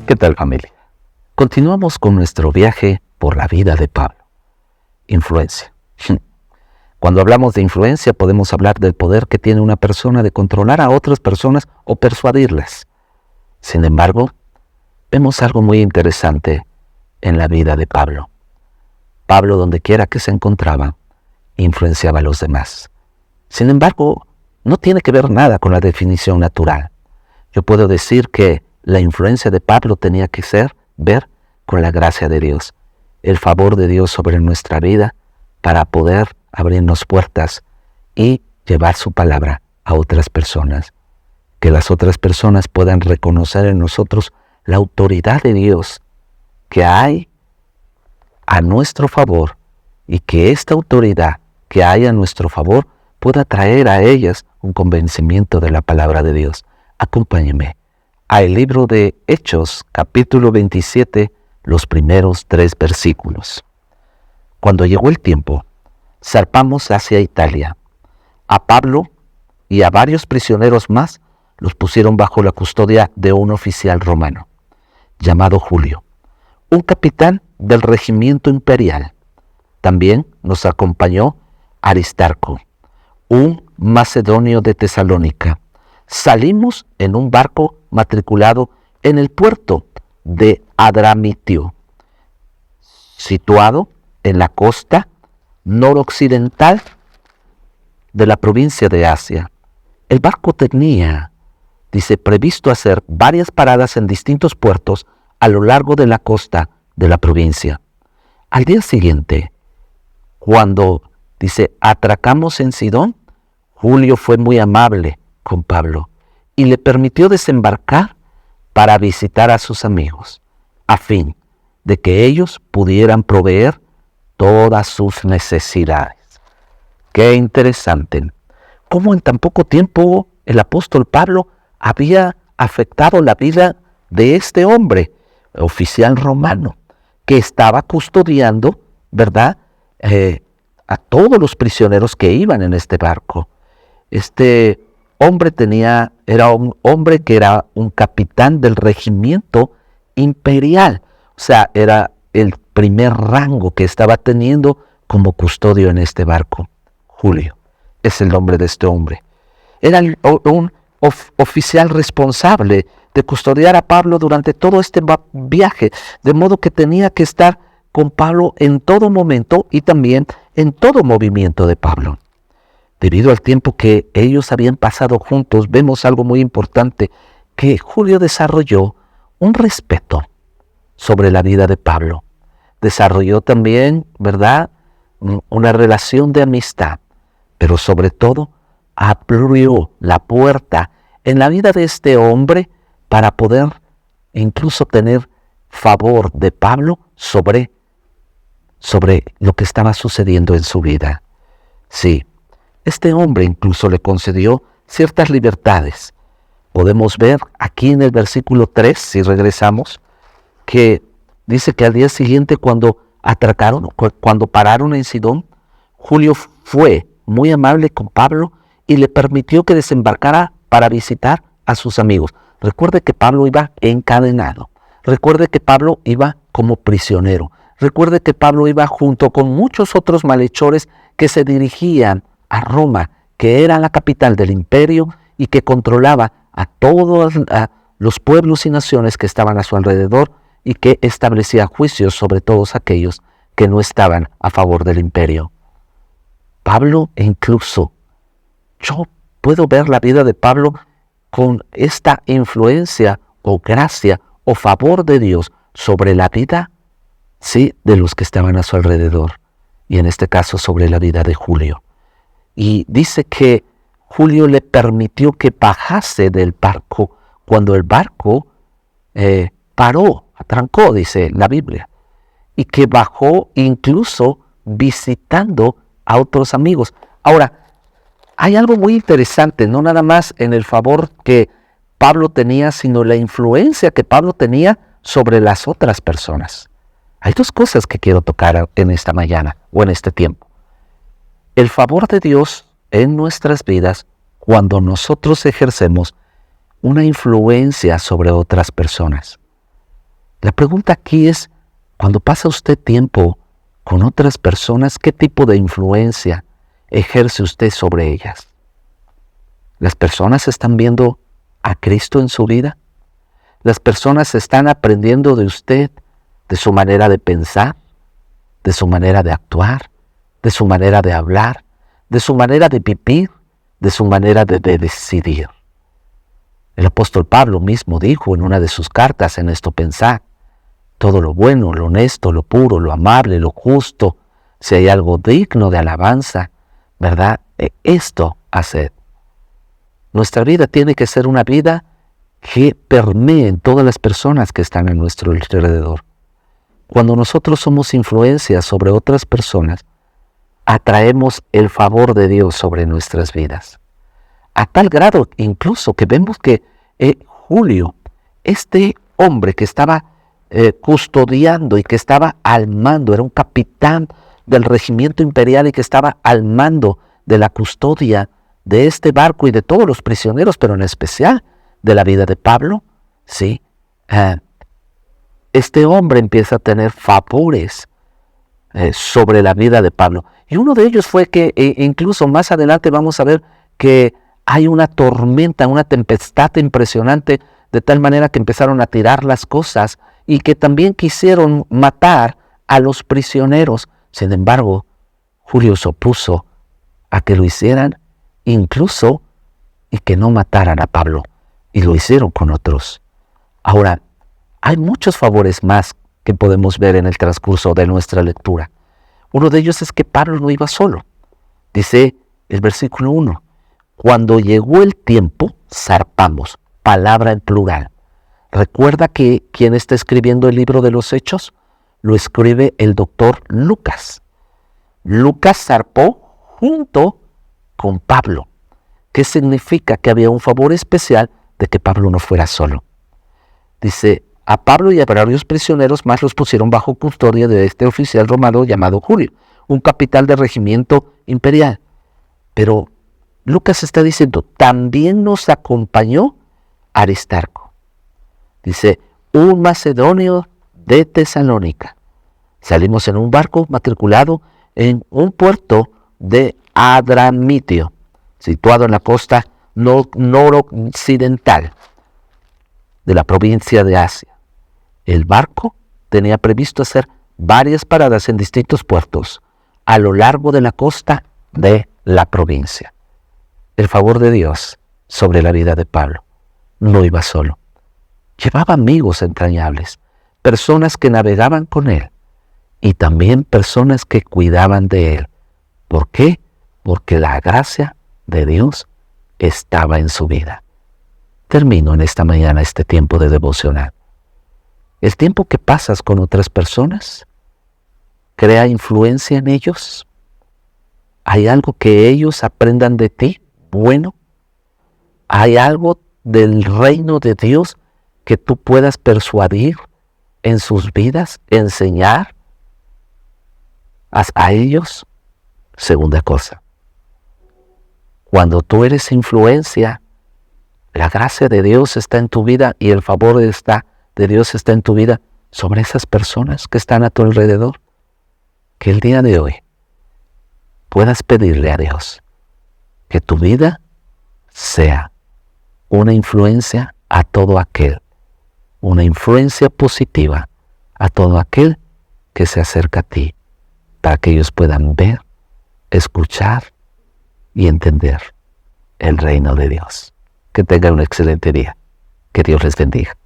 ¿Qué tal, familia? Continuamos con nuestro viaje por la vida de Pablo. Influencia. Cuando hablamos de influencia podemos hablar del poder que tiene una persona de controlar a otras personas o persuadirlas. Sin embargo, vemos algo muy interesante en la vida de Pablo. Pablo, donde quiera que se encontraba, influenciaba a los demás. Sin embargo, no tiene que ver nada con la definición natural. Yo puedo decir que la influencia de Pablo tenía que ver con la gracia de Dios, el favor de Dios sobre nuestra vida para poder abrirnos puertas y llevar su palabra a otras personas. Que las otras personas puedan reconocer en nosotros la autoridad de Dios que hay a nuestro favor y que esta autoridad que hay a nuestro favor pueda traer a ellas un convencimiento de la palabra de Dios. Acompáñeme al libro de Hechos, capítulo 27, los primeros 3 versículos. Cuando llegó el tiempo, zarpamos hacia Italia. A Pablo y a varios prisioneros más los pusieron bajo la custodia de un oficial romano, llamado Julio, un capitán del regimiento imperial. También nos acompañó Aristarco, un macedonio de Tesalónica. Salimos en un barco matriculado en el puerto de Adramitio, situado en la costa noroccidental de la provincia de Asia. El barco tenía, previsto hacer varias paradas en distintos puertos a lo largo de la costa de la provincia. Al día siguiente, cuando, atracamos en Sidón, Julio fue muy amable con Pablo y le permitió desembarcar para visitar a sus amigos, a fin de que ellos pudieran proveer todas sus necesidades. Qué interesante. Cómo en tan poco tiempo el apóstol Pablo había afectado la vida de este hombre, oficial romano, que estaba custodiando, ¿verdad?, a todos los prisioneros que iban en este barco. Este hombre era un hombre que era un capitán del regimiento imperial. O sea, era el primer rango que estaba teniendo como custodio en este barco. Julio es el nombre de este hombre. Era un oficial responsable de custodiar a Pablo durante todo este viaje, de modo que tenía que estar con Pablo en todo momento y también en todo movimiento de Pablo. Debido al tiempo que ellos habían pasado juntos, vemos algo muy importante, que Julio desarrolló un respeto sobre la vida de Pablo. Desarrolló también, ¿verdad?, una relación de amistad, pero sobre todo abrió la puerta en la vida de este hombre para poder incluso tener favor de Pablo sobre lo que estaba sucediendo en su vida. Sí, este hombre incluso le concedió ciertas libertades. Podemos ver aquí en el versículo 3, si regresamos, que dice que al día siguiente cuando pararon en Sidón, Julio fue muy amable con Pablo y le permitió que desembarcara para visitar a sus amigos. Recuerde que Pablo iba encadenado. Recuerde que Pablo iba como prisionero. Recuerde que Pablo iba junto con muchos otros malhechores que se dirigían a Roma, que era la capital del imperio y que controlaba a todos los pueblos y naciones que estaban a su alrededor y que establecía juicios sobre todos aquellos que no estaban a favor del imperio. Pablo, e incluso yo puedo ver la vida de Pablo con esta influencia o gracia o favor de Dios sobre la vida, sí, de los que estaban a su alrededor, y en este caso sobre la vida de Julio. Y dice que Julio le permitió que bajase del barco cuando el barco atrancó, dice la Biblia, y que bajó incluso visitando a otros amigos. Ahora, hay algo muy interesante, no nada más en el favor que Pablo tenía, sino la influencia que Pablo tenía sobre las otras personas. Hay 2 cosas que quiero tocar en esta mañana o en este tiempo. El favor de Dios en nuestras vidas cuando nosotros ejercemos una influencia sobre otras personas. La pregunta aquí es, cuando pasa usted tiempo con otras personas, ¿qué tipo de influencia ejerce usted sobre ellas? ¿Las personas están viendo a Cristo en su vida? ¿Las personas están aprendiendo de usted, de su manera de pensar, de su manera de actuar, de su manera de hablar, de su manera de vivir, de su manera de decidir? El apóstol Pablo mismo dijo en una de sus cartas en esto: pensad, todo lo bueno, lo honesto, lo puro, lo amable, lo justo, si hay algo digno de alabanza, ¿verdad? Esto haced. Nuestra vida tiene que ser una vida que permee en todas las personas que están a nuestro alrededor. Cuando nosotros somos influencia sobre otras personas, atraemos el favor de Dios sobre nuestras vidas. A tal grado incluso que vemos que Julio, este hombre que estaba custodiando y que estaba al mando, era un capitán del regimiento imperial y que estaba al mando de la custodia de este barco y de todos los prisioneros, pero en especial de la vida de Pablo, ¿sí? Este hombre empieza a tener favores sobre la vida de Pablo. Y uno de ellos fue que incluso más adelante vamos a ver que hay una tormenta, una tempestad impresionante, de tal manera que empezaron a tirar las cosas y que también quisieron matar a los prisioneros. Sin embargo, Julio se opuso a que lo hicieran, incluso y que no mataran a Pablo, y lo hicieron con otros. Ahora, hay muchos favores más que podemos ver en el transcurso de nuestra lectura. Uno de ellos es que Pablo no iba solo. Dice el versículo 1, cuando llegó el tiempo, zarpamos, palabra en plural. Recuerda que quien está escribiendo el libro de los Hechos, lo escribe el doctor Lucas. Lucas zarpó junto con Pablo. ¿Qué significa? Que había un favor especial de que Pablo no fuera solo. Dice, a Pablo y a varios prisioneros más los pusieron bajo custodia de este oficial romano llamado Julio, un capitán del regimiento imperial. Pero Lucas está diciendo, también nos acompañó Aristarco. Dice, un macedonio de Tesalónica. Salimos en un barco matriculado en un puerto de Adramitio, situado en la costa noroccidental de la provincia de Asia. El barco tenía previsto hacer varias paradas en distintos puertos a lo largo de la costa de la provincia. El favor de Dios sobre la vida de Pablo. No iba solo. Llevaba amigos entrañables, personas que navegaban con él y también personas que cuidaban de él. ¿Por qué? Porque la gracia de Dios estaba en su vida. Termino en esta mañana este tiempo de devocional. El tiempo que pasas con otras personas crea influencia en ellos. ¿Hay algo que ellos aprendan de ti? Bueno, ¿hay algo del reino de Dios que tú puedas persuadir en sus vidas, enseñar a ellos? Segunda cosa, cuando tú eres influencia, la gracia de Dios está en tu vida y el favor de Dios está en tu vida sobre esas personas que están a tu alrededor. Que el día de hoy puedas pedirle a Dios que tu vida sea una influencia a todo aquel, una influencia positiva a todo aquel que se acerca a ti, para que ellos puedan ver, escuchar y entender el reino de Dios. Que tengan un excelente día. Que Dios les bendiga.